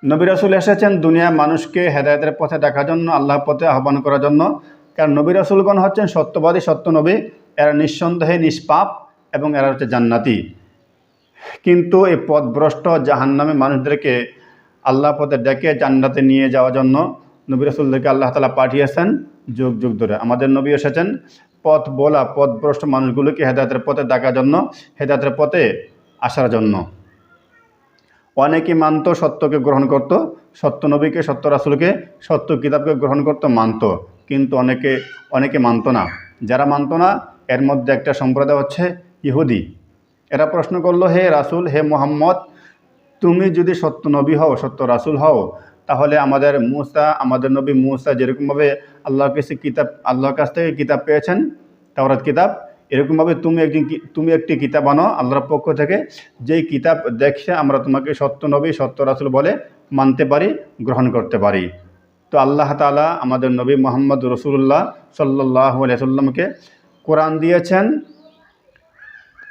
নবী রাসূল এসেছেন দুনিয়ার মানুষকে হেদায়েতের পথে ডাকার জন্য, আল্লাহর পথে আহ্বান করার জন্য। কারণ নবী রাসূলগণ হচ্ছেন সত্যবাদী, সত্য নবী। এরা নিঃসন্দেহে নিষ্পাপ এবং এরা হচ্ছে জান্নাতি। কিন্তু এই পথভ্রষ্ট জাহান্নামী মানুষদেরকে আল্লাহর পথে ডেকে জান্নাতে নিয়ে যাওয়ার জন্য নবী রাসূলদেরকে আল্লাহ তাআলা পাঠিয়েছেন যুগ যুগ ধরে। আমাদের নবী এসেছেন পথ বলা, পথভ্রষ্ট মানুষগুলোকে হেদায়েতের পথে ডাকার জন্য, হেদায়েতের পথে আসার জন্য। অনেকে মানত, সত্যকে গ্রহণ করত, সত্য নবীকে, সত্য রাসূলকে, সত্য কিতাবকে গ্রহণ করত, মানত। কিন্তু অনেকে মানত না। যারা মানত না এর মধ্যে একটা সম্প্রদায় হচ্ছে ইহুদি। এরা প্রশ্ন করলো, হে রাসূল, হে মুহাম্মদ, তুমি যদি সত্য নবী হও, সত্য রাসূল হও, তাহলে আমাদের নবী মূসা যেরকমভাবে আল্লাহর কাছ থেকে কিতাব পেয়েছেন, তাওরাত কিতাব, এরকমভাবে তুমি একটি কিতাব আনো আল্লাহর পক্ষ থেকে, যেই কিতাব দেখে আমরা তোমাকে সত্য নবী, সত্য রাসূল বলে মানতে পারি, গ্রহণ করতে পারি। তো আল্লাহ তাআলা আমাদের নবী মুহাম্মদ রাসূলুল্লাহ সাল্লাল্লাহু আলাইহি ওয়াসাল্লামকে কোরআন দিয়েছেন,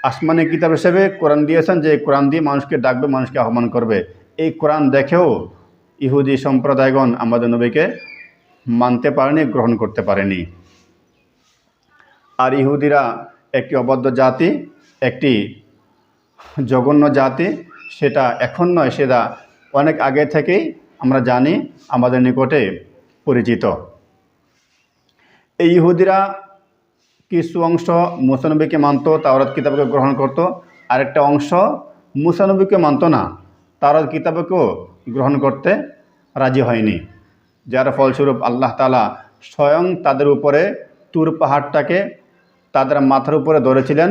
আসমানি কিতাব হিসেবে কোরআন দিয়েছেন, যে কোরআন দিয়ে মানুষকে ডাকবে, মানুষকে আহ্বান করবে। এই কোরআন দেখেও ইহুদি সম্প্রদায়গণ আমাদের নবীকে মানতে পারেনি, গ্রহণ করতে পারেনি। আর ইহুদিরা একটি অবাধ্য জাতি, একটি জঘন্য জাতি। সেটা এখন নয়, সেটা অনেক আগে থেকেই আমরা জানি, আমাদের নিকটে পরিচিত। এই ইহুদিরা কিছু অংশ মূসা নবীকে মানত, তাওরাত কিতাবকে গ্রহণ করত। আরেকটা অংশ মূসা নবীকে মানত না, তাওরাত কিতাবকেও গ্রহণ করতে রাজি হয়নি। যার ফলস্বরূপ আল্লাহ তাআলা স্বয়ং তাদের উপরে তুর পাহাড়টাকে তাদের মাথার উপরে ধরেছিলেন,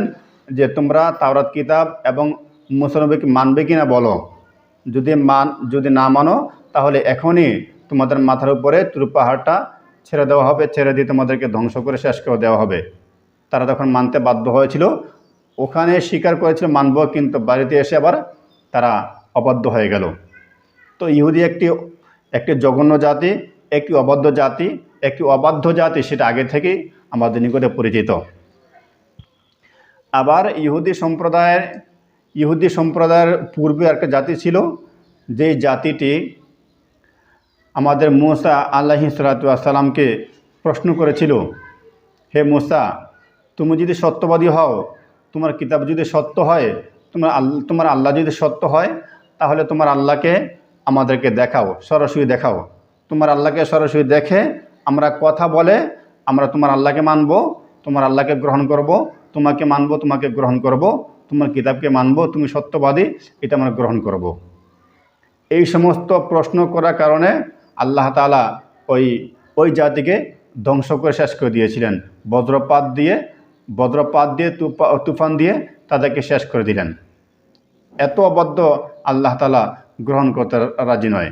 যে তোমরা তাওরাত কিতাব এবং মূসা নবীকে মানবে কিনা বলো। যদি না মানো তাহলে এখনই তোমাদের মাথার উপরে তুর পাহাড়টা ছেড়ে দেওয়া হবে, ছেড়ে দিয়ে তোমাদেরকে ধ্বংস করে শেষ করে দেওয়া হবে। তারা তখন মানতে বাধ্য হয়েছিল। ওখানে স্বীকার করেছিল মানব, কিন্তু বাড়িতে এসে আবার তারা অবাধ্য হয়ে গেল। তো ইহুদি একটি জঘন্য জাতি, একটি অবাধ্য জাতি, সেটা আগে থেকেই আমাদের নিকটে পরিচিত। আবার ইহুদি সম্প্রদায়ের পূর্বে একটা জাতি ছিল, যেই জাতিটি আমাদের মূসা আলাইহিস সালাতু ওয়াস সালামকে প্রশ্ন করেছিল, হে মূসা, তুমি যদি সত্যবাদী হও, তোমার কিতাব যদি সত্য হয়, তোমার আল্লাহ যদি সত্য হয়, তাহলে তোমার আল্লাহকে আমাদেরকে দেখাও, সরাসরি দেখাও। তোমার আল্লাহকে সরাসরি দেখে আমরা কথা বলে আমরা তোমার আল্লাহকে মানব, তোমার আল্লাহকে গ্রহণ করব, তোমাকে মানব, তোমাকে গ্রহণ করব, তোমার কিতাবকে মানব, তুমি সত্যবাদী, এটা আমরা গ্রহণ করব। এই সমস্ত প্রশ্ন করার কারণে আল্লাহ তাআলা ওই জাতিকে ধ্বংস করে শেষ করে দিয়েছিলেন। বজ্রপাত দিয়ে তুফান দিয়ে তাদেরকে শেষ করে দিলেন। এত অবাধ্য আল্লাহ তাআলা গ্রহণ করতে রাজি নয়।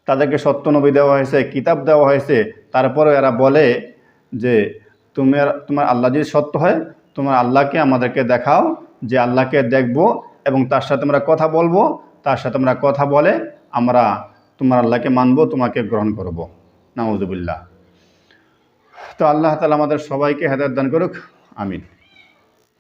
তাদেরকে সত্য নবী দেওয়া হয়েছে, কিতাব দেওয়া হয়েছে, তারপরেও এরা বলে যে তোমার আল্লাহ যদি সত্য হয়, তোমার আল্লাহকে আমাদেরকে দেখাও, যে আল্লাহকে দেখব এবং তার সাথে আমরা কথা বলবো, তার সাথে আমরা কথা বলে আমরা তোমার আল্লাহকে মানব, তোমাকে গ্রহণ করব। নাউযুবিল্লাহ। তো আল্লাহ তাআলা আমাদের সবাইকে হেদায়েত দান করুক, আমিন।